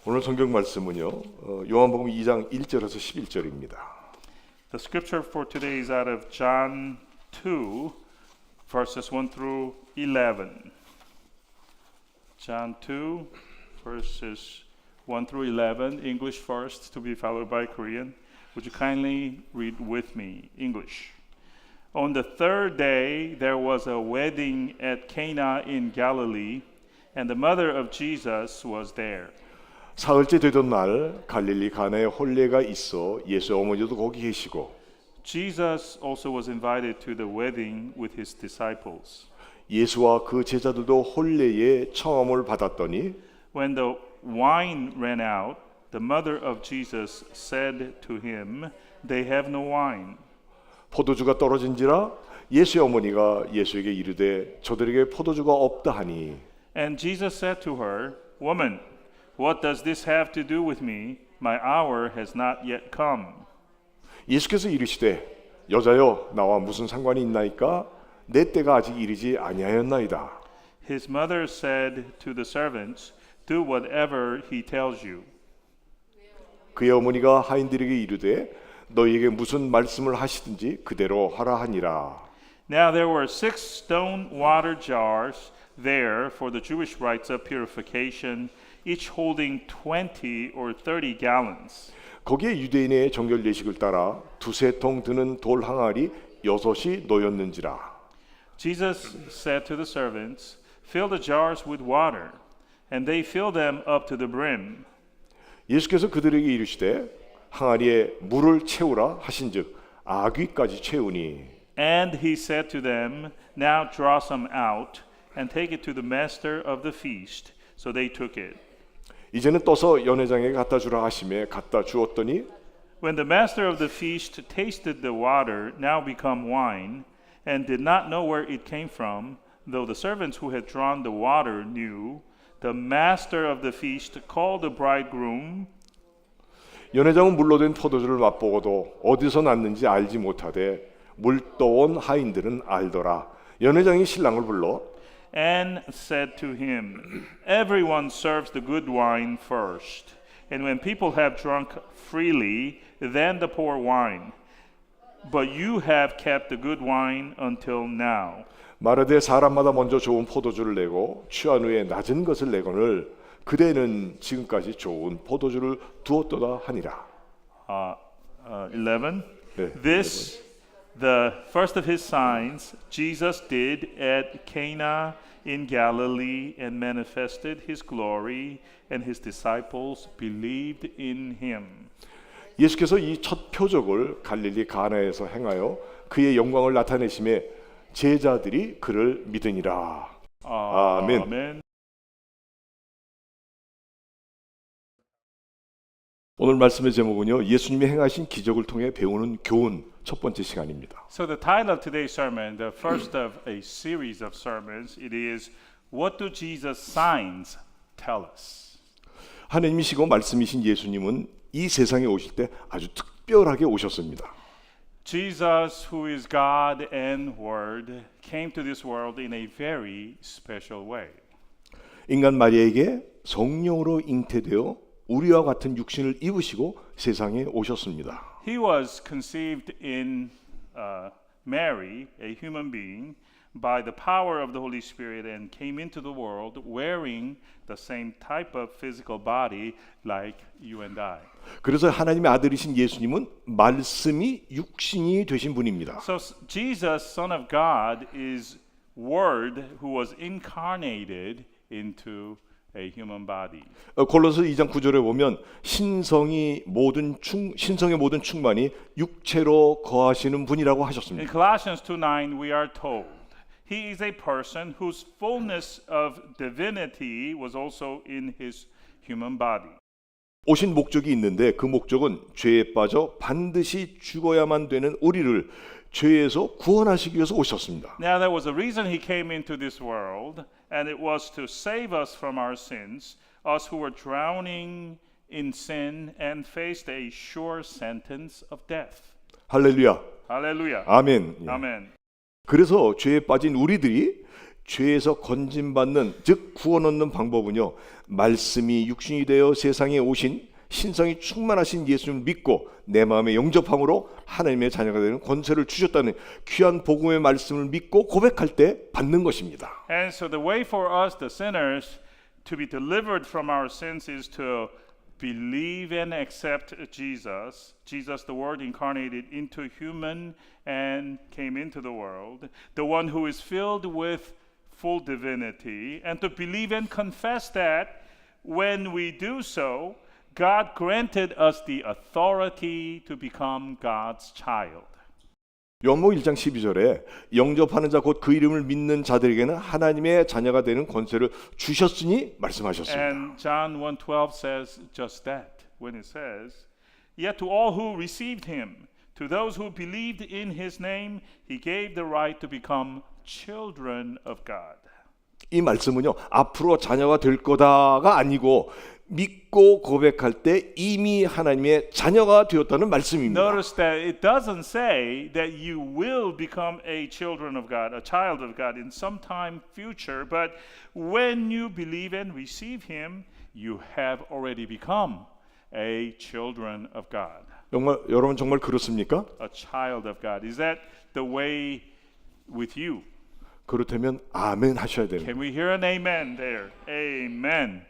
오늘 성경 말씀은요. 요한복음 2장 1절에서 11절입니다. The scripture for today is out of John 2, verses 1 through 11. John 2, verses 1 through 11, English first, to be followed by Korean. Would you kindly read with me, English? On the third day, there was a wedding at Cana in Galilee, and the mother of Jesus was there. 사흘째 되던 날 갈릴리 가나에 혼례가 있어 예수 어머니도 거기 계시고 Jesus also was invited to the wedding with his disciples. 예수와 그 제자들도 혼례의 청함을 받았더니 When the wine ran out, the mother of Jesus said to him, "They have no wine." 포도주가 떨어진지라 예수의 어머니가 예수에게 이르되 저들에게 포도주가 없다 하니 And Jesus said to her, "Woman, what does this have to do with me? My hour has not yet come." 예수께서 이르시되 여자여 나와 무슨 상관이 있나이까 내 때가 아직 이르지 아니하였나이다. His mother said to the servants, "Do whatever he tells you." 그의 어머니가 하인들에게 이르되 너희에게 무슨 말씀을 하시든지 그대로 하라 하니라. Now there were 6 stone water jars there for the Jewish rites of purification, each holding 20 or 30 gallons. 거기에 유대인의 정결 예식을 따라 두세 통 드는 돌 항아리 6이 놓였는지라. Jesus said to the servants, "Fill the jars with water." And they filled them up to the brim. 예수께서 그들에게 이르시되 항아리에 물을 채우라 하신즉 아귀까지 채우니 And he said to them, "Now draw some out and take it to the master of the feast." So they took it. 이제는 떠서 연회장에 갖다 주라 하시매 갖다 주었더니 When the master of the feast tasted the water, now become wine, and did not know where it came from, though the servants who had drawn the water knew, the master of the feast called the bridegroom. 연회장은 물로 된 포도주를 맛보고도 어디서 났는지 알지 못하되 물 떠온 하인들은 알더라. 연회장이 신랑을 불러 And said to him, "Everyone serves the good wine first, and when people have drunk freely, then the poor wine. But you have kept the good wine until now." 말하되 사람마다 먼저 좋은 포도주를 내고 취한 후에 낮은 것을 내거늘 그대는 지금까지 좋은 포도주를 두었도다 하니라. 11. 네, This, the first of his signs, Jesus did at Cana in Galilee and manifested his glory, and his disciples believed in him. 예수께서 이 첫 표적을 갈릴리 가나에서 행하여 그의 영광을 나타내심에 제자들이 그를 믿으니라. 아멘. Amen. 오늘 말씀의 제목은요. 예수님이 행하신 기적을 통해 배우는 교훈 첫 번째 시간입니다. So the title of today's sermon, the first of a series of sermons, it is "What do Jesus' signs tell us?" 하나님이시고 말씀이신 예수님은 이 세상에 오실 때 아주 특별하게 오셨습니다. Jesus, who is God and Word, came to this world in a very special way. 인간 마리아에게 성령으로 잉태되어 우리와 같은 육신을 입으시고 세상에 오셨습니다. He was conceived in Mary, a human being, by the power of the Holy Spirit and came into the world wearing the same type of physical body like you and I. 그래서 하나님의 아들이신 예수님은 말씀이 육신이 되신 분입니다. So Jesus, Son of God, is Word who was incarnated into a human body. 골로새 2장 9절에 보면 신성의 모든 충만이 육체로 거하시는 분이라고 In 하셨습니다. Colossians 2:9 we are told, "He is a person whose fullness of divinity was also in his human body." 오신 목적이 있는데 그 목적은 죄에 빠져 반드시 죽어야만 되는 우리를 죄에서 구원하시기 위해서 오셨습니다. Now there was a reason he came into this world, and it was to save us from our sins, us who were drowning in sin and faced a sure sentence of death. 할렐루야. Hallelujah. 아멘. 예. Amen. 그래서 죄에 빠진 우리들이 죄에서 건진받는 즉 구원 얻는 방법은요, 말씀이 육신이 되어 세상에 오신 신성이 충만하신 예수님을 믿고 내 마음에 영접함으로 하나님의 자녀가 되는 권세를 주셨다는 귀한 복음의 말씀을 믿고 고백할 때 받는 것입니다. And so the way for us, the sinners, to be delivered from our sins is to believe and accept Jesus, Jesus the Word incarnated into human and came into the world, the one who is filled with full divinity, and to believe and confess that when we do so, God granted us the authority to become God's child. 요한복음 1장 12절에 영접하는 자 곧 그 이름을 믿는 자들에게는 하나님의 자녀가 되는 권세를 주셨으니 말씀하셨습니다. And John 1:12 says just that when it says, "Yet to all who received him, to those who believed in his name, he gave the right to become children of God." 이 말씀은요, 앞으로 자녀가 될 거다가 아니고 믿고 고백할 때 이미 하나님의 자녀가 되었다는 말씀입니다. Notice that it doesn't say that you will become a children of God, a child of God in some time future, but when you believe and receive him, you have already become a children of God. 여러분 정말 그렇습니까? A child of God. Is that the way with you? 그렇다면 아멘 하셔야 됩니다. Can we hear an amen there? Amen.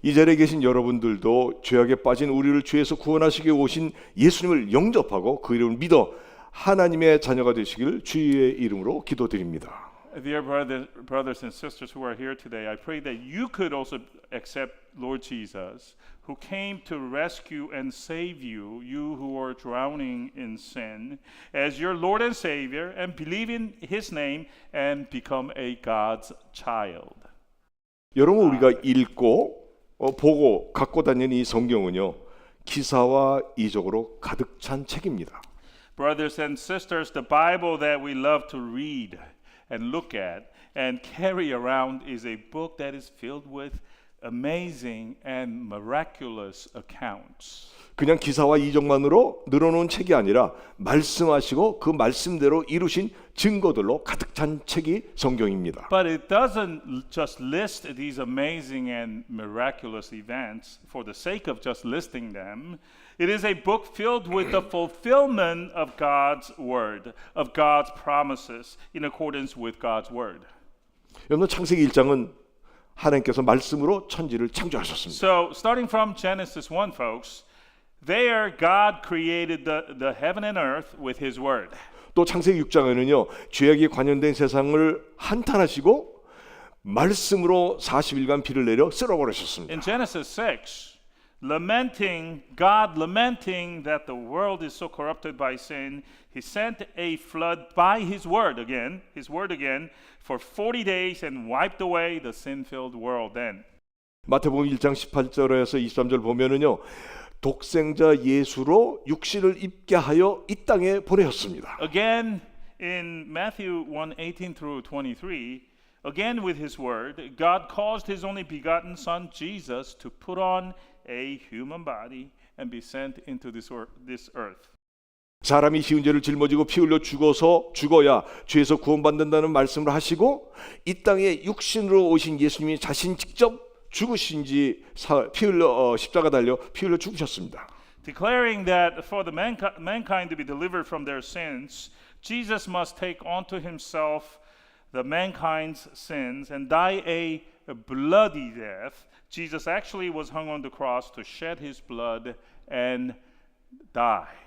이 자리에 계신 여러분들도 죄악에 빠진 우리를 죄에서 구원하시기 오신 예수님을 영접하고 그 이름을 믿어 하나님의 자녀가 되시기를 주의 이름으로 기도드립니다. Dear brothers and sisters who are here today, I pray that you could also accept Lord Jesus, who came to rescue and save you, you who are drowning in sin, as your Lord and Savior, and believe in His name and become a God's child. 여러분 우리가 읽고 보고 갖고 다니는 이 성경은요, 기사와 이적으로 가득 찬 책입니다. Brothers and sisters, the Bible that we love to read and look at and carry around is a book that is filled with amazing and miraculous accounts. 그냥 기사와 이적만으로 늘어놓은 책이 아니라 말씀하시고 그 말씀대로 이루신 증거들로 가득 찬 책이 성경입니다. But it doesn't just list these amazing and miraculous events for the sake of just listing them. It is a book filled with the fulfillment of God's word, of God's promises in accordance with God's word. 여러분 창세기 1장은 하나님께서 말씀으로 천지를 창조하셨습니다. So, starting from Genesis 1, folks, there God created the heaven and earth with His word. 또 창세기 6장에는요, 죄악이 관련된 세상을 한탄하시고 말씀으로 40일간 비를 내려 쓸어버리셨습니다. In Genesis 6, God lamenting that the world is so corrupted by sin, He sent a flood by His word again, for 40 days and wiped away the sin-filled world then. 마태복음 1장 18절에서 23절 보면은요, 독생자 예수로 육신을 입게 하여 이 땅에 보내셨습니다. Again in Matthew 1:18 through 23, again with His word, God caused His only begotten Son Jesus to put on a human body and be sent into this earth. 사람이 지은 죄를 짊어지고 피 흘려 죽어야 죄에서 구원받는다는 말씀을 하시고 이 땅에 육신으로 오신 예수님이 자신 직접 죽으신지 피 흘려 십자가 달려 피 흘려 죽으셨습니다. Declaring that for the mankind to be delivered from their sins, Jesus must take onto Himself the mankind's sins and die a bloody death. Jesus actually was hung on the cross to shed His blood and die.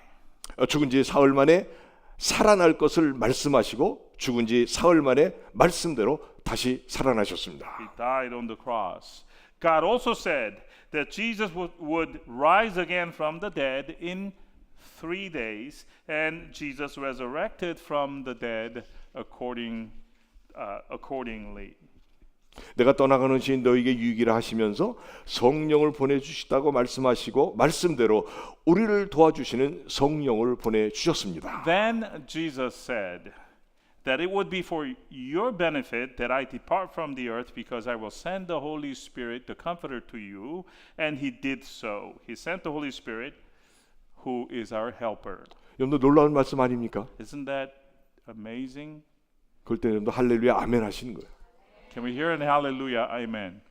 죽은 지 사흘 만에 살아날 것을 말씀하시고 죽은 지 사흘 만에 말씀대로 다시 살아나셨습니다. He died on the cross. God also said that Jesus would rise again from the dead in 3 days, and Jesus resurrected from the dead accordingly. 내가 떠나가는 시인 너에게 유익이라 하시면서 성령을 보내주시다고 말씀하시고 말씀대로 우리를 도와주시는 성령을 보내주셨습니다. Then Jesus said that it would be for your benefit that I depart from the earth because I will send the Holy Spirit, the Comforter, to you. And He did so. He sent the Holy Spirit, who is our helper. 여러분들 놀라운 말씀 아닙니까? Isn't that amazing? 그럴 때 여러분들 할렐루야 아멘 하시는 거예요. Can we hear an hallelujah? Amen.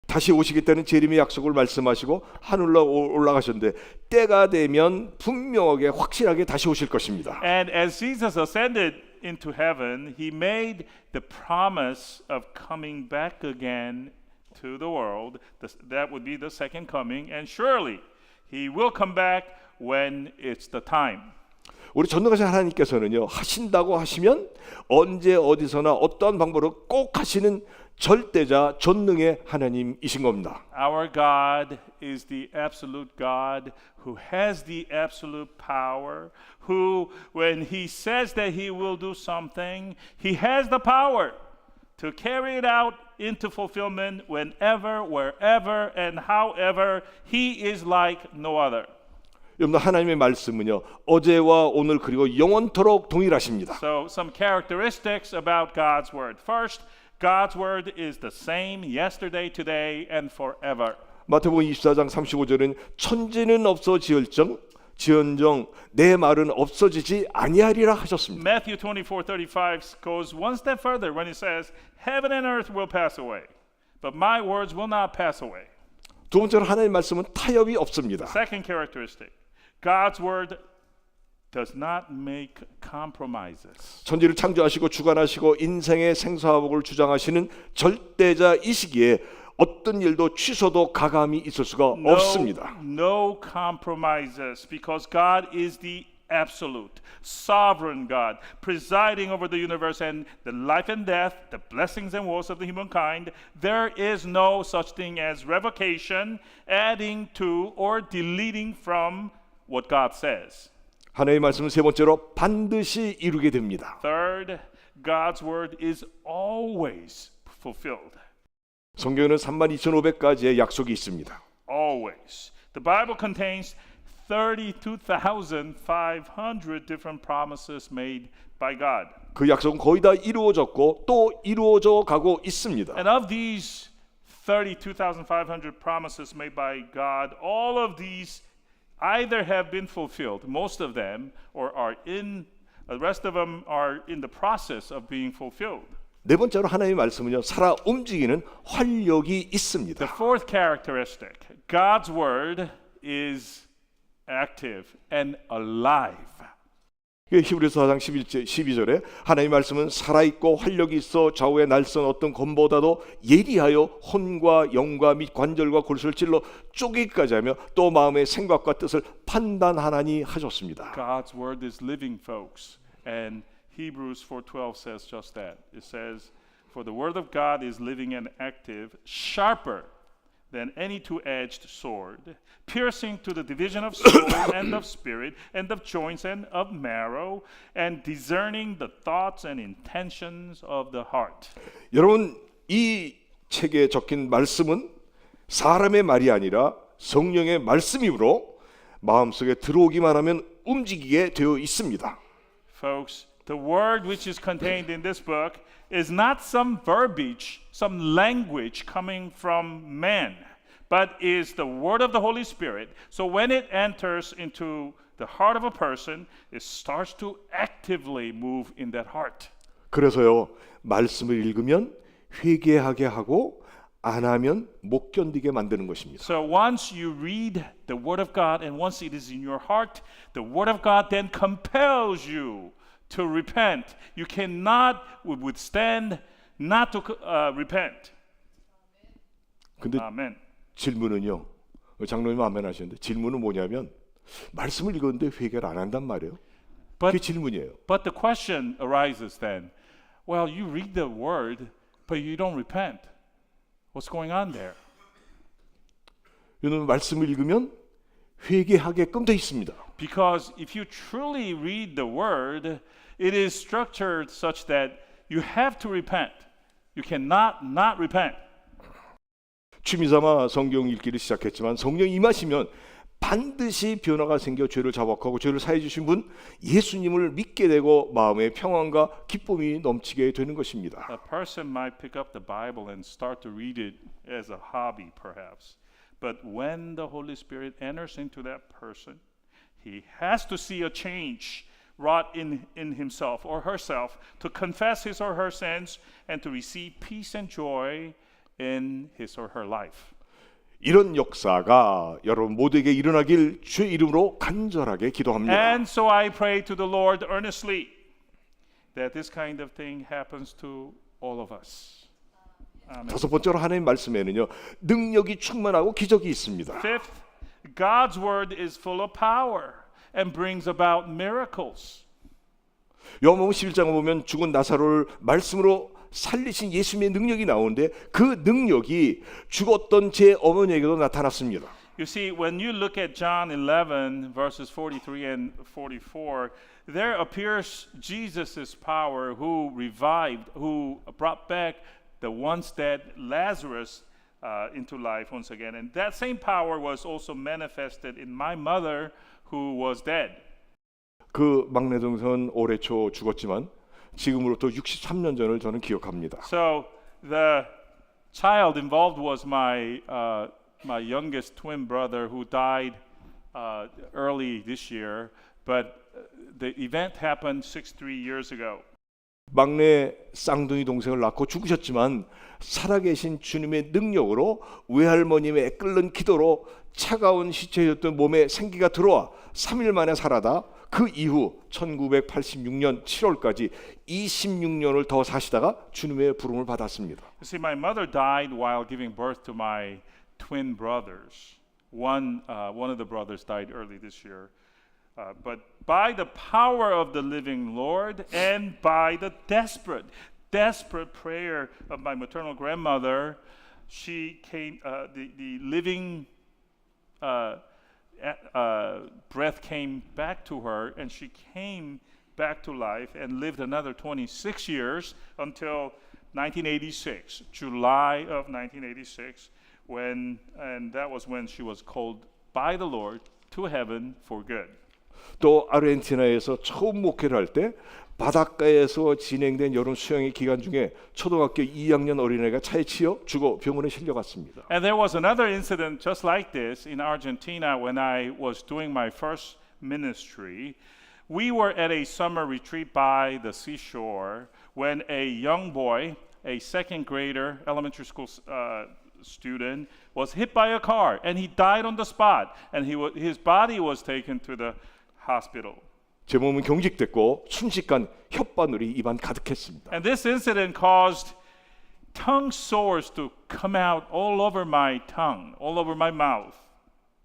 다시 오시겠다는 재림의 약속을 말씀하시고 하늘로 올라가셨는데 때가 되면 분명하게 확실하게 다시 오실 것입니다. And as Jesus ascended into heaven, he made the promise of coming back again to the world. That would be the second coming, and surely he will come back when it's the time. 우리 전능하신 하나님께서는요, 하신다고 하시면 언제 어디서나 어떠한 방법으로 꼭 하시는 절대자 전능의 하나님이신 겁니다. Our God is the absolute God who has the absolute power, who, when he says that he will do something, he has the power to carry it out into fulfillment whenever, wherever, and however. He is like no other. 여러분, 하나님의 말씀은요, 어제와 오늘 그리고 영원토록 동일하십니다. So some characteristics about God's word. First, God's word is the same yesterday, today, and forever. 마태복음 24장 35절은 천지는 없어지을정 지언정 내 말은 없어지지 아니하리라 하셨습니다. Matthew 24:35 goes one step further when it says, "Heaven and earth will pass away, but my words will not pass away." 두 번째로 하나님의 말씀은 타협이 없습니다. Second characteristic, God's word does not make compromises. 천지를 창조하시고 주관하시고 인생의 생사화복을 주장하시는 절대자이시기에 어떤 일도 취소도 가감이 있을 수가 없습니다. No compromises, because God is the absolute, sovereign God, presiding over the universe and the life and death, the blessings and woes of the humankind. There is no such thing as revocation, adding to or deleting from what God says. 하나님의 말씀은 세 번째로 반드시 이루게 됩니다. Third, God's word is always fulfilled. 성경에는 32,500가지의 약속이 있습니다. Always. The Bible contains 32,500 different promises made by God. 그 약속은 거의 다 이루어졌고 또 이루어져 가고 있습니다. And of these 32,500 promises made by God, all of these either have been fulfilled, most of them, or are in, the rest of them are in the process of being fulfilled. 네 번째로 하나님의 말씀은요, 살아 움직이는 활력이 있습니다. The fourth characteristic, God's word is active and alive. 히브리서 4장 12절에 하나님의 말씀은 살아있고 활력이 있어 좌우에 날선 어떤 검보다도 예리하여 혼과 영과 및 관절과 골수를 찔러 쪼개기까지 하며 또 마음의 생각과 뜻을 판단하나니 하셨습니다. God's word is living, folks, and Hebrews 4:12 says just that. It says, "For the word of God is living and active, sharper than any two-edged sword, piercing to the division of soul and of spirit, and of joints and of marrow, and discerning the thoughts and intentions of the heart." 여러분, 이 책에 적힌 말씀은 사람의 말이 아니라 성령의 말씀이므로 마음속에 들어오기만 하면 움직이게 되어 있습니다. Folks, the word which is contained in this book is not some verbiage, some language coming from man, but is the word of the Holy Spirit. So when it enters into the heart of a person, it starts to actively move in that heart. 그래서요, 말씀을 읽으면 회개하게 하고 안 하면 못 견디게 만드는 것입니다. So once you read the word of God and once it is in your heart, the word of God then compels you to repent. You cannot withstand not to repent. 근데 Amen. 질문은요, 장로님 아멘 하셨는데 질문은 뭐냐면 말씀을 읽었는데 회개를 안 한단 말이에요. 그게 질문이에요. But the question arises then, well, you read the word, but you don't repent. What's going on there? 여러분, 말씀을 읽으면 회개하게끔 돼 있습니다. Because if you truly read the word, it is structured such that you have to repent. You cannot not repent. 취미삼아 성경 읽기를 시작했지만 성령이 임하시면 반드시 변화가 생겨 죄를 자복하고 죄를 사해 주신 분 예수님을 믿게 되고 마음의 평안과 기쁨이 넘치게 되는 것입니다. A person might pick up the Bible and start to read it as a hobby, perhaps. But when the Holy Spirit enters into that person, he has to see a change wrought in himself or herself to confess his or her sins and to receive peace and joy in his or her life. 이런 역사가 여러분 모두에게 일어나길 주의 이름으로 간절하게 기도합니다. And so I pray to the Lord earnestly that this kind of thing happens to all of us. Amen. 다섯 번째로 하나님 말씀에는요 능력이 충만하고 기적이 있습니다. Fifth, God's word is full of power and brings about miracles. 요한복음 11장을 보면 죽은 나사로를 말씀으로 살리신 예수님의 능력이 나오는데 그 능력이 죽었던 제 어머니에게도 나타났습니다. You see, when you look at John 11 verses 43 and 44, there appears Jesus' power who revived, who brought back the once dead Lazarus into life once again. And that same power was also manifested in my mother who was dead. 그 막내 동생은 올해 초 죽었지만 지금으로부터 63년 전을 저는 기억합니다. So the child involved was my youngest twin brother who died early this year, but the event happened 63 years ago. 막내 쌍둥이 동생을 낳고 죽으셨지만 살아계신 주님의 능력으로 외할머님의 끓는 기도로 차가운 시체였던 몸에 생기가 들어와 3일 만에 살아다 그 이후 1986년 7월까지 26년을 더 사시다가 주님의 부름을 받았습니다. You see, my mother died while giving birth to my twin brothers. One of the brothers died early this year. But by the power of the living Lord and by the desperate prayer of my maternal grandmother, she came. The living breath came back to her, and she came back to life and lived another 26 years until 1986, July of 1986, and that was when she was called by the Lord to heaven for good. 또 아르헨티나에서 처음 목회를 할 때 바닷가에서 진행된 여름 수영의 기간 중에 초등학교 2학년 어린아이가 차에 치여 죽어 병원에 실려갔습니다. And there was another incident just like this in Argentina when I was doing my first ministry. We were at a summer retreat by the seashore when a young boy, a second grader, elementary school student, was hit by a car and he died on the spot, and his body was taken to the hospital. 제 몸은 경직됐고 순식간 혓바늘이 입안 가득했습니다. And this incident caused tongue sores to come out all over my tongue, all over my mouth.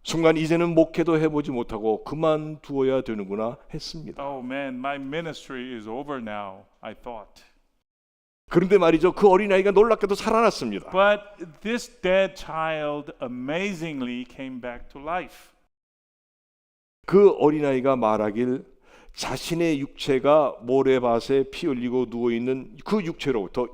순간 이제는 목회도 해보지 못하고 그만두어야 되는구나 했습니다. Oh man, my ministry is over now, I thought. 그런데 말이죠, 그 어린아이가 놀랍게도 살아났습니다. But this dead child amazingly came back to life. 그 어린아이가 말하길 자신의 육체가 모래밭에 피 흘리고 누워있는 그 육체로부터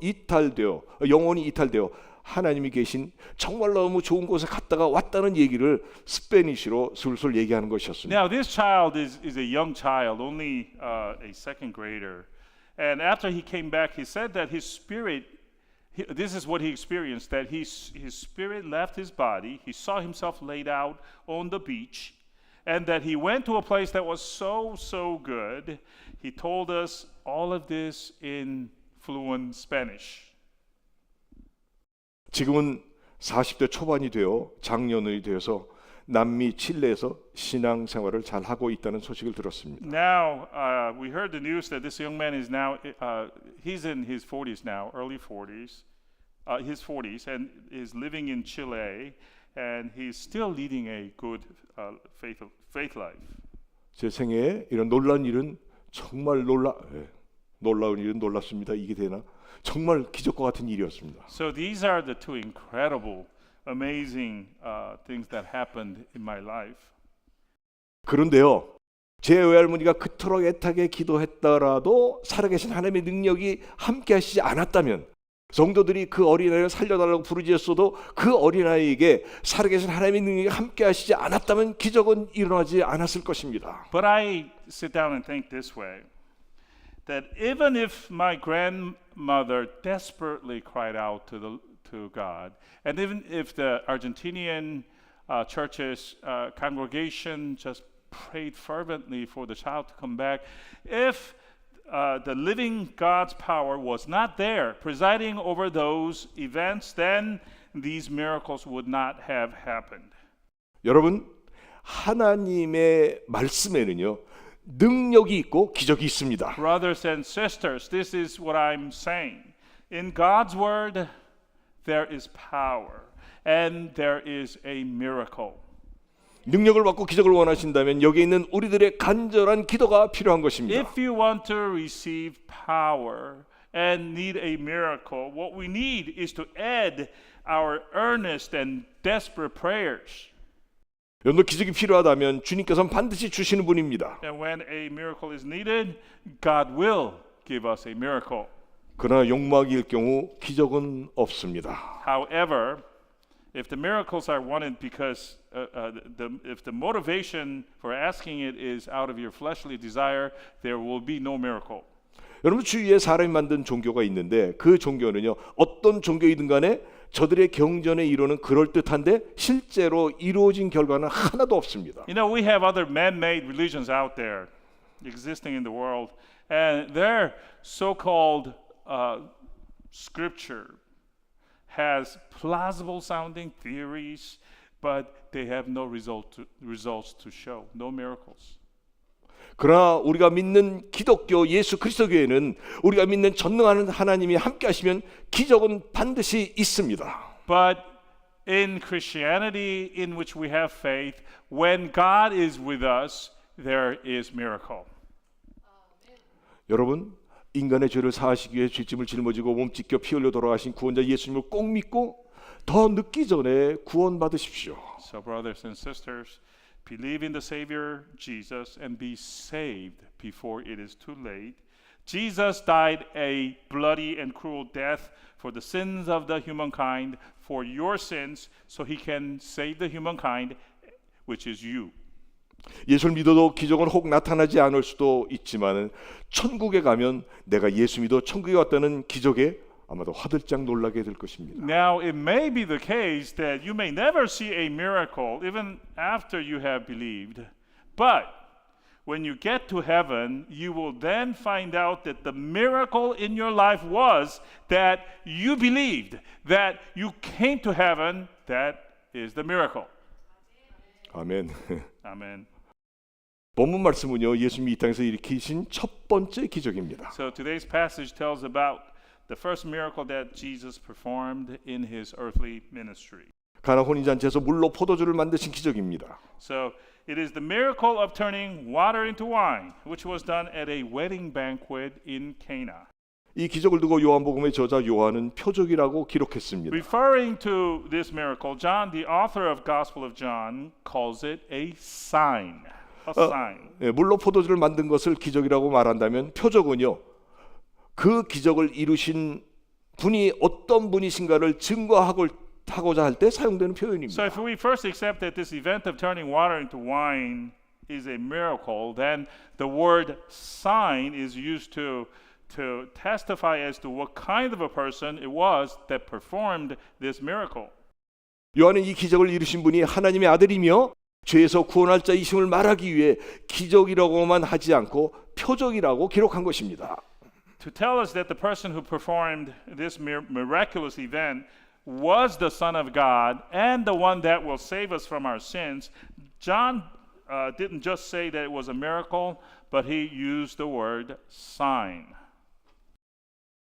영혼이 이탈되어 하나님이 계신 정말 너무 좋은 곳에 갔다가 왔다는 얘기를 스페니쉬로 술술 얘기하는 것이었습니다. Now this child is a young child, only a second grader. And after he came back, he said that his spirit, this is what he experienced, that his spirit left his body. He saw himself laid out on the beach, and that he went to a place that was so good. He told us all of this in fluent Spanish. 지금은 40대 초반이 되어 장년이 되어서 남미 칠레에서 신앙 생활을 잘 하고 있다는 소식을 들었습니다. Now we heard the news that this young man is now he's in his 40s now, early 40s, his 40s, and is living in Chile, and he's still leading a good faith life. 제 생애에 이런 놀라운 일은 정말 놀라운 일은 놀랍습니다. 이게 되나? 정말 기적과 같은 일이었습니다. So these are the two incredible, amazing things that happened in my life. 그런데요, 제 외할머니가 그토록 애타게 기도했더라도 살아계신 하나님의 능력이 함께하시지 않았다면, 성도들이 그 어린아이를 살려달라고 부르짖었어도 그 어린아이에게 살아계신 하나님의 능력이 함께하시지 않았다면 기적은 일어나지 않았을 것입니다. But I sit down and think this way, that even if my grandmother desperately cried out to God, and even if the Argentinian church's congregation just prayed fervently for the child to come back. If the living God's power was not there, presiding over those events, then these miracles would not have happened. 여러분, 하나님의 말씀에는요, 능력이 있고 기적이 있습니다. Brothers and sisters, this is what I'm saying. In God's word, there is power and there is a miracle. 능력을 받고 기적을 원하신다면 여기 있는 우리들의 간절한 기도가 필요한 것입니다. If you want to receive power and need a miracle, what we need is to add our earnest and desperate prayers. 여러분도 기적이 필요하다면 주님께서는 반드시 주시는 분입니다. And when a miracle is needed, God will give us a miracle. 그러나 욕망일 경우 기적은 없습니다. However, if the miracles are wanted because if the motivation for asking it is out of your fleshly desire, there will be no miracle. 여러분 주위에 사람이 만든 종교가 있는데 그 종교는요 어떤 종교이든 간에 저들의 경전에 이루는 그럴듯한데 실제로 이루어진 결과는 하나도 없습니다. You know, we have other man-made religions out there existing in the world, and their so-called scripture has plausible sounding theories, but they have no results to show, no miracles. 그러나 우리가 믿는 기독교 예수 그리스도교회는 우리가 믿는 전능하는 하나님이 함께 하시면 기적은 반드시 있습니다. But in Christianity, in which we have faith, when God is with us, there is miracle. 여러분, 인간의 죄를 사하시기 위해 죄짐을 짊어지고 몸 찢겨 피 흘려 돌아가신 구원자 예수님을 꼭 믿고 더 늦기 전에 구원받으십시오. So brothers and sisters, believe in the Savior Jesus and be saved before it is too late. Jesus died a bloody and cruel death for the sins of the humankind, for your sins, so he can save the humankind, which is you. 예수를 믿어도 기적은 혹 나타나지 않을 수도 있지만 천국에 가면 내가 예수 믿어 천국에 왔다는 기적에 아마도 화들짝 놀라게 될 것입니다. Now, it may be the case that you may never see a miracle even after you have believed, but when you get to heaven, you will then find out that the miracle in your life was that you believed, that you came to heaven. That is the miracle. 아멘. Amen. 본문 말씀은요 예수님이 이 땅에서 일으키신 첫 번째 기적입니다. So today's passage tells about the first miracle that Jesus performed in his earthly ministry. 가나 혼인잔치에서 물로 포도주를 만드신 기적입니다. So it is the miracle of turning water into wine, which was done at a wedding banquet in Cana. 이 기적을 두고 요한복음의 저자 요한은 표적이라고 기록했습니다. Referring to this miracle, John, the author of Gospel of John, calls it a sign. A sign. 물로 포도주를 만든 것을 기적이라고 말한다면 표적은요. 그 기적을 이루신 분이 어떤 분이신가를 증거하고자 할 때 사용되는 표현입니다. So if we first accept that this event of turning water into wine is a miracle, then the word sign is used to testify as to what kind of a person it was that performed this miracle. 요한은 이 기적을 이루신 분이 하나님의 아들이며 죄에서 구원할 자이심을 말하기 위해 기적이라고만 하지 않고 표적이라고 기록한 것입니다. To tell us that the person who performed this miraculous event was the Son of God and the one that will save us from our sins, John didn't just say that it was a miracle, but he used the word sign.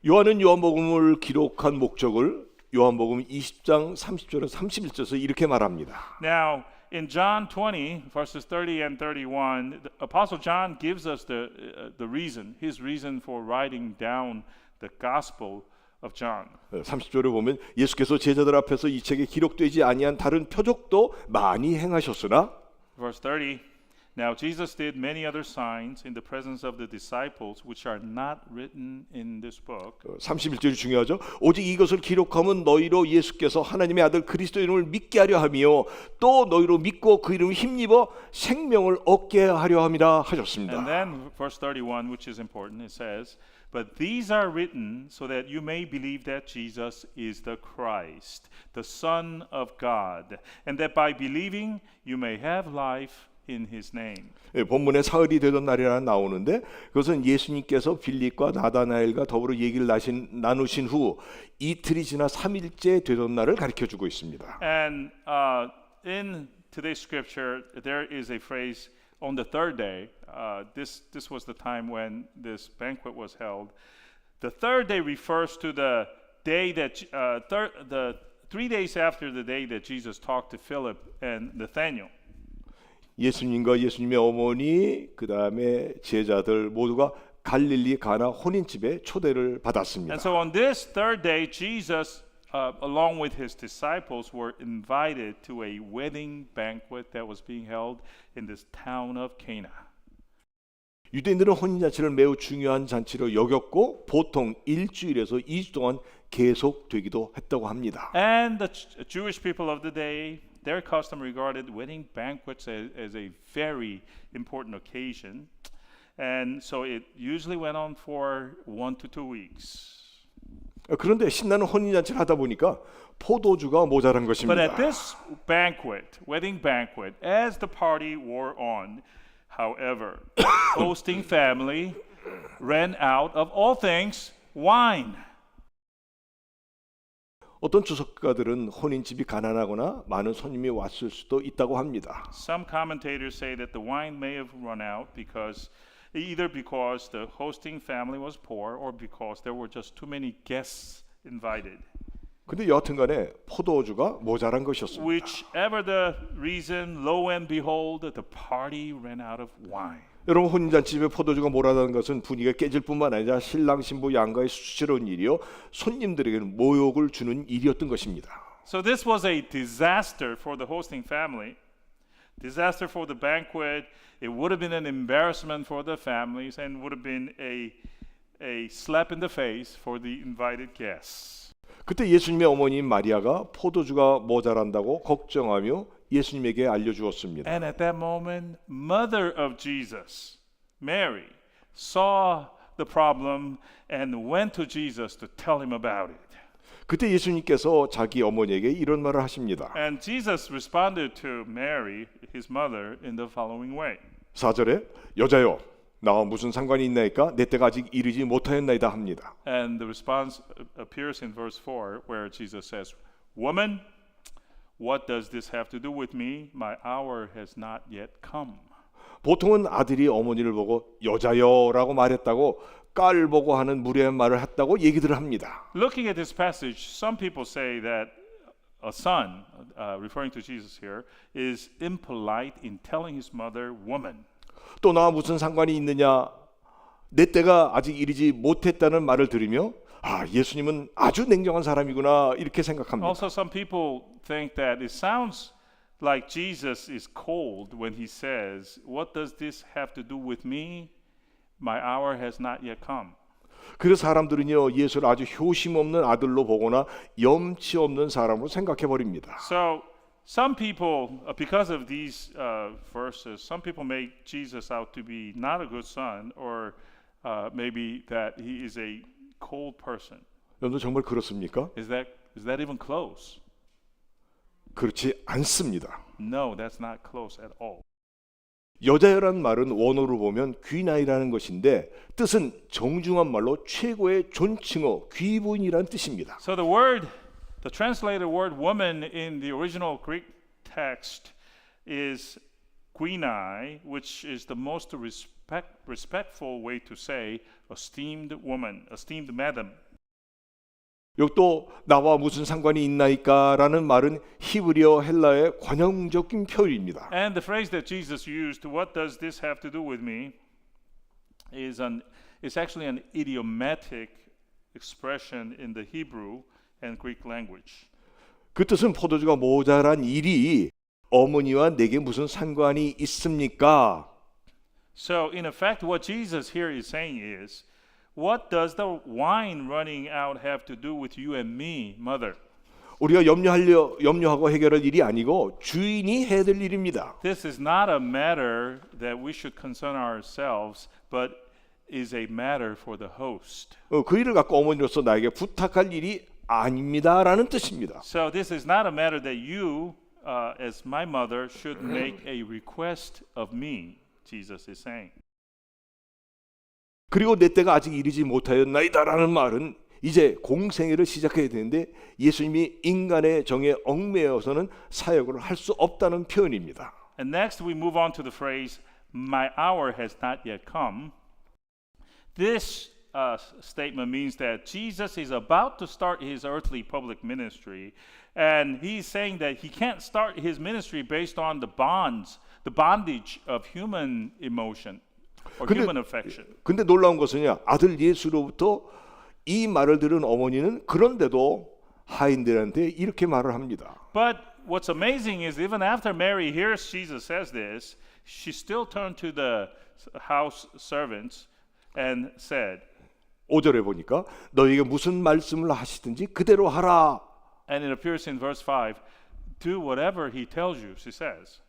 요한은 요한복음을 기록한 목적을 요한복음 20장 30절에서 31절에서 이렇게 말합니다. Now, in John 20, verses 30 and 31, the Apostle John gives us the reason, his reason for writing down the Gospel of John. 30절에 보면 예수께서 제자들 앞에서 이 책에 기록되지 아니한 다른 표적도 많이 행하셨으나 Verse 30, Now Jesus did many other signs in the presence of the disciples, which are not written in this book. 31절이 중요하죠. 오직 이것을 기록하면 너희로 예수께서 하나님의 아들 그리스도의 이름을 믿게 하려 하며 또 너희로 믿고 그 이름을 힘입어 생명을 얻게 하려 함이라 하셨습니다. And then verse 31, which is important, it says, But these are written so that you may believe that Jesus is the Christ, the Son of God, and that by believing you may have life in his name. 예, 본문에 사흘이 되던 날이라 나오는데 그것은 예수님께서 빌립과 나다나엘과 더불어 얘기를 나누신 후 이틀이 지나 3일째 되던 날을 가르쳐주고 있습니다. And in today's scripture, there is a phrase on the third day. This was the time when this banquet was held. The third day refers to the day that the 3 days after the day that Jesus talked to Philip and Nathanael. 예수님과 예수님의 어머니 그 다음에 제자들 모두가 갈릴리 가나 혼인집에 초대를 받았습니다. And so on this third day, Jesus, along with his disciples, were invited to a wedding banquet that was being held in this town of Cana. 유대인들은 혼인잔치를 매우 중요한 잔치로 여겼고 보통 일주일에서 2주 동안 계속되기도 했다고 합니다. And the Jewish people of the day, their custom regarded wedding banquets as a very important occasion. And so it usually went on for 1 to 2 weeks. 그런데 신나는 혼인잔치를 하다 보니까 포도주가 모자란 But 것입니다. at this banquet, wedding banquet, as the party wore on, however, hosting family ran out of all things wine. 어떤 주석가들은 혼인집이 가난하거나 많은 손님이 왔을 수도 있다고 합니다. Some commentators say that the wine may have run out either because the hosting family was poor or because there were just too many guests invited. 근데 여하튼간에 포도주가 모자란 것이었습니다. Whichever the reason, lo and behold, the party ran out of wine. 여러분 혼인잔치집에 포도주가 몰아다는 것은 분위기가 깨질 뿐만 아니라 신랑 신부 양가의 수치스러운 일이요 손님들에게는 모욕을 주는 일이었던 것입니다. So this was a disaster for the hosting family, disaster for the banquet. It would have been an embarrassment for the families and would have been a slap in the face for the invited guests. 그때 예수님의 어머니 마리아가 포도주가 모자란다고 걱정하며 예수님에게 알려주었습니다. And at that moment, mother of Jesus, Mary, saw the problem and went to Jesus to tell him about it. 그때 예수님께서 자기 어머니에게 이런 말을 하십니다. And Jesus responded to Mary, his mother, in the following way. 4절에 여자여 나와 무슨 상관이 있나이까 내 때가 아직 이르지 못하였나이다 합니다. And the response appears in verse 4 where Jesus says, Woman, what does this have to do with me? My hour has not yet come. 보통은 아들이 어머니를 보고 여자여라고 말했다고 깔보고 하는 무례한 말을 했다고 얘기들을 합니다. Looking at this passage, some people say that a son, referring to Jesus here, is impolite in telling his mother, woman. 또 나와 무슨 상관이 있느냐 내 때가 아직 이르지 못했다는 말을 들으며 아 예수님은 아주 냉정한 사람이구나 이렇게 생각합니다. Also, some people think that it sounds like Jesus is cold when he says, "What does this have to do with me? My hour has not yet come." 그래서 사람들은요 예수를 아주 효심 없는 아들로 보거나 염치 없는 사람으로 생각해 버립니다. So some people, because of these verses, some people make Jesus out to be not a good son, or maybe that he is a cold person. 여러분 정말 그렇습니까? Is that even close? 그렇지 않습니다. No, that's not close at all. 여자여란 말은 원어로 보면 귀나이라는 것인데 뜻은 정중한 말로 최고의 존칭어 귀부인이라는 뜻입니다. So the translated word woman in the original Greek text is quinai, which is the most respectful way to say esteemed woman, esteemed madam. 여기 또 나와 무슨 상관이 있나이까라는 말은 히브리어 헬라의 관용적인 표현입니다. And the phrase that Jesus used, "What does this have to do with me?" is actually an idiomatic expression in the Hebrew and Greek language. 그 뜻은 포도주가 모자란 일이 어머니와 내게 무슨 상관이 있습니까? So in effect, what Jesus here is saying is, what does the wine running out have to do with you and me, mother? 우리가 염려하고 해결할 일이 아니고 주인이 해야 될 일입니다. This is not a matter that we should concern ourselves, but is a matter for the host. 그 일을 갖고 어머니로서 나에게 부탁할 일이 아닙니다라는 뜻입니다. So this is not a matter that you as my mother, should make a request of me, Jesus is saying. 그리고 내 때가 아직 이르지 못하였나이다라는 말은 이제 공생애를 시작해야 되는데 예수님이 인간의 정에 얽매여서는 사역을 할 수 없다는 표현입니다. And next we move on to the phrase, my hour has not yet come. This statement means that Jesus is about to start his earthly public ministry, and he's saying that he can't start his ministry based on the bondage of human emotion or human affection. 근데 놀라운 것은요, 아들 예수로부터 이 말을 들은 어머니는 그런데도 하인들한테 이렇게 말을 합니다. But what's amazing is even after Mary hears Jesus says this, she still turned to the house servants and said, 5절에 보니까 너희에게 무슨 말씀을 하시든지 그대로 하라. and it appears in verse 5, do whatever he tells you, she says.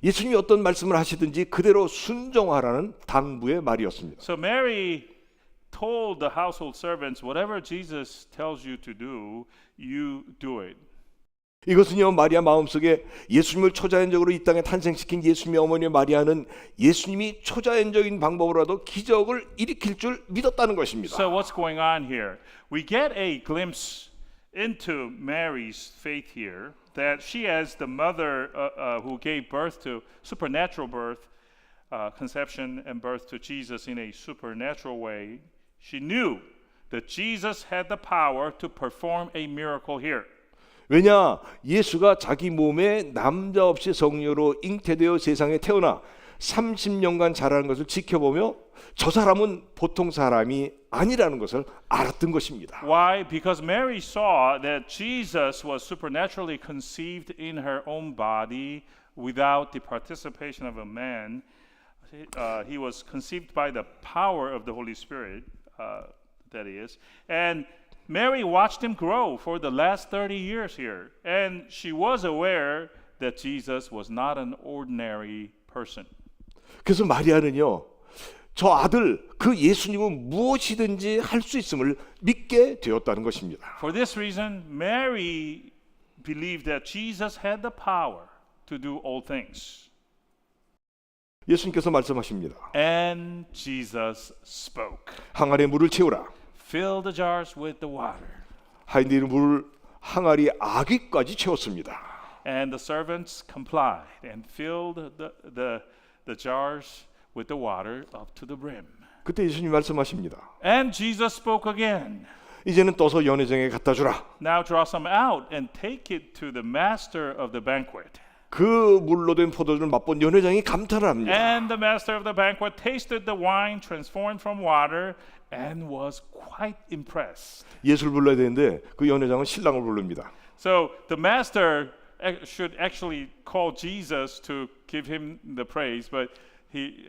예수님이 어떤 말씀을 하시든지 그대로 순종하라는 당부의 말이었습니다. So Mary told the household servants, whatever Jesus tells you to do, you do it. 이것은요, 마리아 마음속에 예수님을 초자연적으로 이 땅에 탄생시킨 예수님의 어머니 마리아는 예수님이 초자연적인 방법으로라도 기적을 일으킬 줄 믿었다는 것입니다. So what's going on here? We get a glimpse into Mary's faith here, that she as the mother who gave birth to supernatural birth, conception and birth to Jesus in a supernatural way, she knew that Jesus had the power to perform a miracle here. 왜냐, 예수가 자기 몸에 남자 없이 성녀로 잉태되어 세상에 태어나 30년간 자라는 것을 지켜보며 저 사람은 보통 사람이 아니라는 것을 알았던 것입니다. Why? Because Mary saw that Jesus was supernaturally conceived in her own body without the participation of a man. He was conceived by the power of the Holy Spirit, that is. And Mary watched him grow for the last 30 years here. And she was aware that Jesus was not an ordinary person. 그래서 마리아는요, 저 아들, 그 예수님은 무엇이든지 할 수 있음을 믿게 되었다는 것입니다. For this reason, Mary believed that Jesus had the power to do all things. 예수님께서 말씀하십니다. And Jesus spoke. 항아리에 물을 채우라. Fill the jars with the water. 하인들이 물을 항아리 아귀까지 채웠습니다. And the servants complied and filled the jars with the water up to the brim. 그때 예수님 말씀하십니다. And Jesus spoke again. 이제는 떠서 연회장에 갖다 주라. Now draw some out and take it to the master of the banquet. 그 물로 된 포도주를 맛본 연회장이 감탄을 합니다. And the master of the banquet tasted the wine transformed from water and was quite impressed. 예수를 불러야 되는데 그 연회장은 신랑을 부릅니다. So the master should actually call Jesus to give him the praise, but he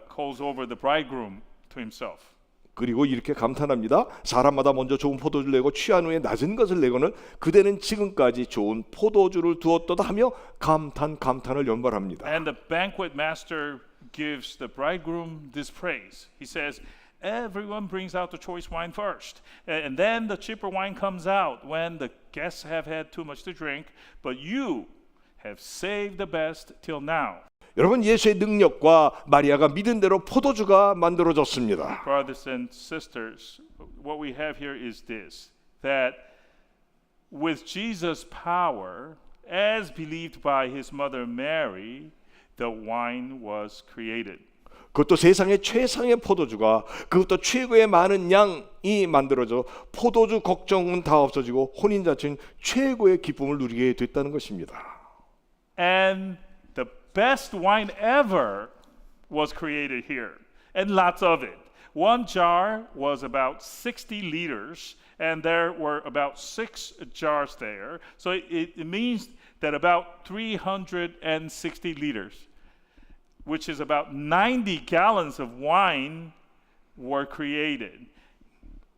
calls over the bridegroom to himself. 그리고 이렇게 감탄합니다. 사람마다 먼저 좋은 포도주를 내고 취한 후에 낮은 것을 내고는 그대는 지금까지 좋은 포도주를 두었도다 하며 감탄을 연발합니다. And the banquet master gives the bridegroom this praise. He says, everyone brings out the choice wine first, and then the cheaper wine comes out when the guests have had too much to drink, but you have saved the best till now. 여러분, 예수의 능력과 마리아가 믿은 대로 포도주가 만들어졌습니다. Brothers and sisters, what we have here is this, that with Jesus' power, as believed by his mother Mary, the wine was created. 그것도 세상의 최상의 포도주가 그것도 최고의 많은 양이 만들어져 포도주 걱정은 다 없어지고 혼인잔치는 최고의 기쁨을 누리게 됐다는 것입니다. And the best wine ever was created here, and lots of it. One jar was about 60 liters, and there were about 6 jars there. So it means that about 360 liters, which is about 90 gallons of wine, were created.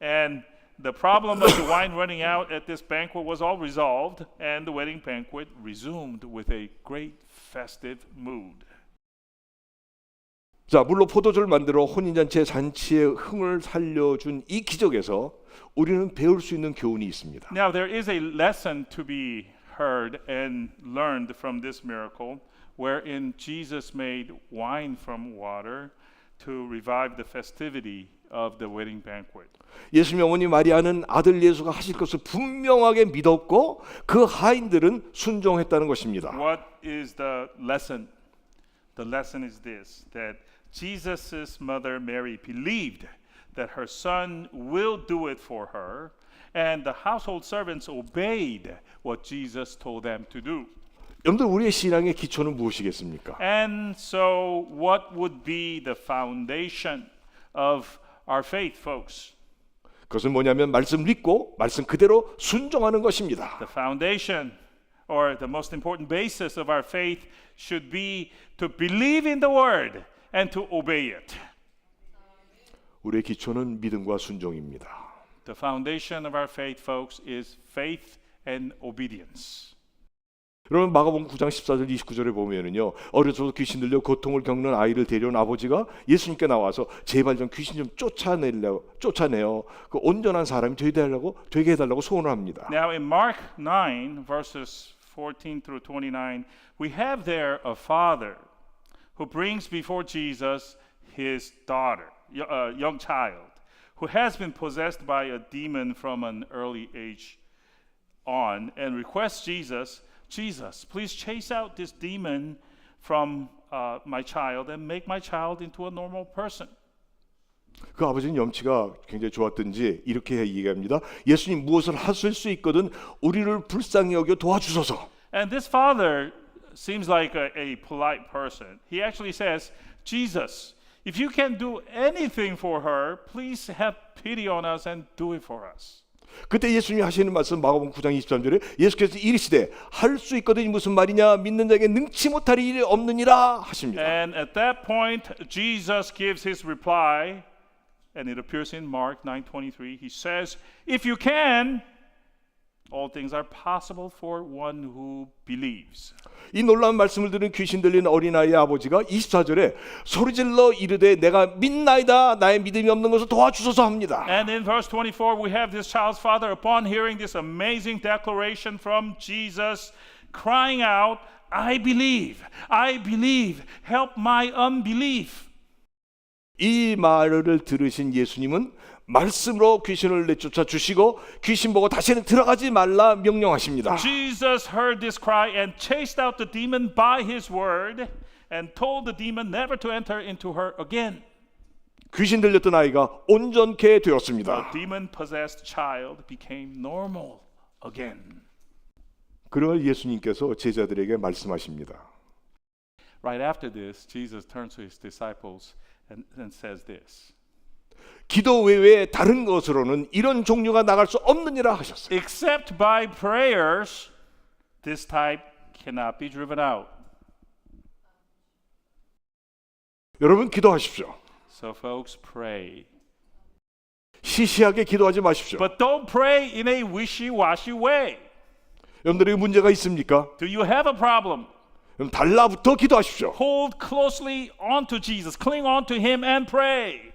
And the problem of the wine running out at this banquet was all resolved, and the wedding banquet resumed with a great festive mood. 자, 물로 포도주를 만들어 혼인잔치의 잔치의 흥을 살려준 이 기적에서 우리는 배울 수 있는 교훈이 있습니다. Now there is a lesson to be heard and learned from this miracle, wherein Jesus made wine from water to revive the festivity of the wedding banquet. 예수님의 어머니 마리아는 아들 예수가 하실 것을 분명하게 믿었고 그 하인들은 순종했다는 것입니다. What is the lesson? The lesson is this, that Jesus' mother Mary believed that her son will do it for her, and the household servants obeyed what Jesus told them to do. 여러분들 우리의 신앙의 기초는 무엇이겠습니까? And so what would be the foundation of our faith, folks? 그것은 뭐냐면 말씀 믿고 말씀 그대로 순종하는 것입니다. The foundation or the most important basis of our faith should be to believe in the word and to obey it. 우리의 기초는 믿음과 순종입니다. The foundation of our faith, folks, is faith and obedience. 여러분 마가복음 9장 14절 29절에 보면은요. 어려서부터 귀신 들려 고통을 겪는 아이를 데려온 아버지가 예수님께 나와서 제발 좀 귀신 좀 쫓아내요. 그 온전한 사람이 되게 해달라고 소원을 합니다. Now in Mark 9 verses 14 through 29, we have there a father who brings before Jesus his daughter, a young child, who has been possessed by a demon from an early age on, and requests Jesus, please chase out this demon from my child and make my child into a normal person. 그 아버지는 염치가 굉장히 좋았든지 이렇게 얘기합니다. 예수님 무엇을 하실 수 있거든 우리를 불쌍히 여겨 도와주소서. And this father seems like a polite person. He actually says, Jesus, if you can do anything for her, please have pity on us and do it for us. 그때 예수님이 하시는 말씀 마가복음 9장 23절에 예수께서 이르시되 할 수 있거든 무슨 말이냐 믿는 자에게 능치 못할 일이 없느니라 하십니다. And at that point, Jesus gives his reply, and it appears in Mark 9:23. He says, if you can, all things are possible for one who believes. 이 놀라운 말씀을 들은 귀신 들린 어린아이의 아버지가 24절에 소리질러 이르되 내가 믿나이다 나의 믿음이 없는 것을 도와주소서 합니다. And in verse 24, we have this child's father, upon hearing this amazing declaration from Jesus, crying out, I believe, help my unbelief. 이 말을 들으신 예수님은 말씀으로 귀신을 내쫓아 주시고 귀신 보고 다시는 들어가지 말라 명령하십니다. Jesus heard this cry and chased out the demon by his word and told the demon never to enter into her again. 귀신 들렸던 아이가 온전케 The 되었습니다. demon-possessed child became normal again. 그걸 예수님께서 제자들에게 말씀하십니다. Right after this, Jesus turns to his disciples and says this. 기도 외에 다른 것으로는 이런 종류가 나갈 수 없느니라 하셨어요. Except by prayers, this type cannot be driven out. 여러분 기도하십시오. So folks, pray. 시시하게 기도하지 마십시오. But don't pray in a wishy-washy way. 여러분들에게 문제가 있습니까? Do you have a problem? 그럼 달라붙어 기도하십시오. Hold closely onto Jesus. Cling onto him and pray.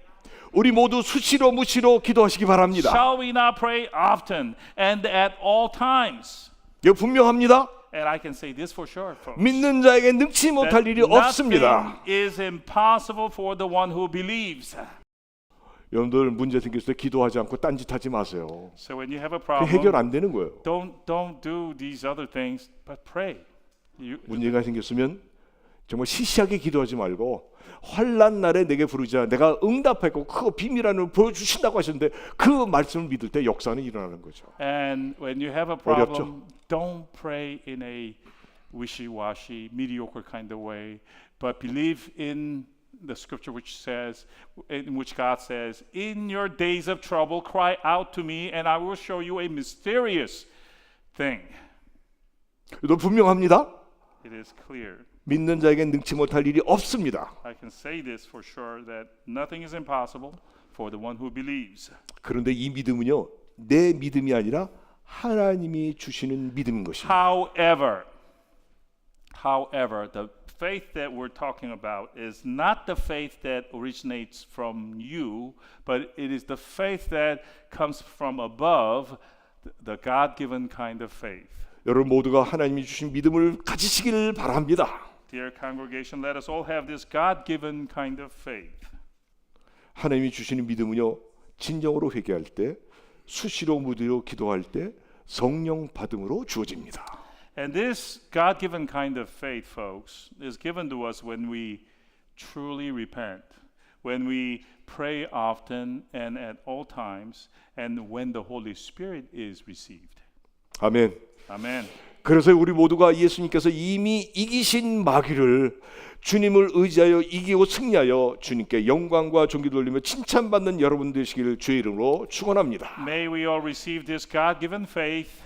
우리 모두 수시로 무시로 기도하시기 바랍니다. Shall we not pray often and at all times? 이거 분명합니다. And I can say this for sure, folks. 믿는 자에게 능치 못할 일이 없습니다. Nothing is impossible for the one who believes. 여러분들 문제 생겼을 때 기도하지 않고 딴짓하지 마세요. So when you have a 그 problem, 해결 안 되는 거예요. don't do these other things, but pray. 문제가 생겼으면 정말 시시하게 기도하지 말고 환난 날에 내게 부르자 내가 응답하고 그 비밀안을 보여주신다고 하셨는데 그 말씀을 믿을 때 역사는 일어나는 거죠. And when you have a problem, don't pray in a wishy-washy, mediocre kind of way, but believe in the scripture in which God says, in your days of trouble, cry out to me and I will show you a mysterious thing. 또 분명합니다. It is clear. 믿는 자에게 능치 못할 일이 없습니다. I can say this for sure that nothing is impossible for the one who believes. 그런데 이 믿음은요. 내 믿음이 아니라 하나님이 주시는 믿음인 것입니다. However, the faith that we're talking about is not the faith that originates from you, but it is the faith that comes from above, the God-given kind of faith. 여러분 모두가 하나님이 주신 믿음을 가지시길 바랍니다. Dear congregation, let us all have this God-given kind of faith. 하나님이 주시는 믿음은요, 진정으로 회개할 때, 수시로 무디로 기도할 때 성령 받음으로 주어집니다. And this God-given kind of faith, folks, is given to us when we truly repent, when we pray often and at all times, and when the Holy Spirit is received. 아멘. Amen. 그래서 우리 모두가 예수님께서 이미 이기신 마귀를 주님을 의지하여 이기고 승리하여 주님께 영광과 존귀 돌리며 칭찬받는 여러분 되시기를 주의 이름으로 축원합니다. May we all receive this God-given faith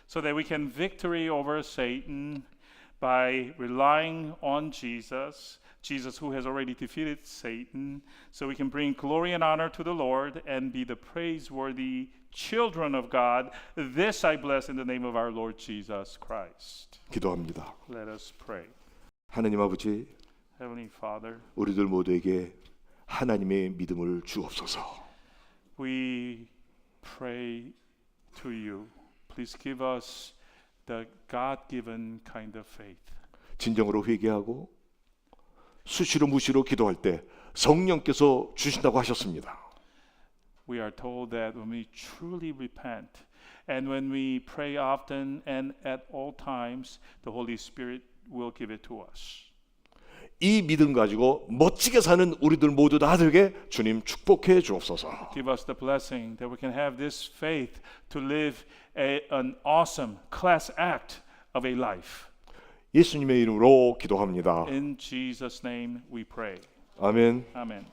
so that we can victory over Satan by relying on Jesus, Jesus who has already defeated Satan, so we can bring glory and honor to the Lord and be the praiseworthy children of God. This I bless in the name of our Lord Jesus Christ. 기도합니다. Let us pray. 하나님 아버지, Heavenly Father, 우리들 모두에게 하나님의 믿음을 주옵소서. we pray to you. Please give us the God-given kind of faith. 진정으로 회개하고 수시로 무시로 기도할 때 성령께서 주신다고 하셨습니다. We are told that when we truly repent and when we pray often and at all times, the Holy Spirit will give it to us. 이 믿음 가지고 멋지게 사는 우리들 모두 다 되게 주님 축복해 주옵소서. Give us the blessing that we can have this faith to live an awesome class act of a life. 예수님의 이름으로 기도합니다. In Jesus' name we pray. 아멘. Amen.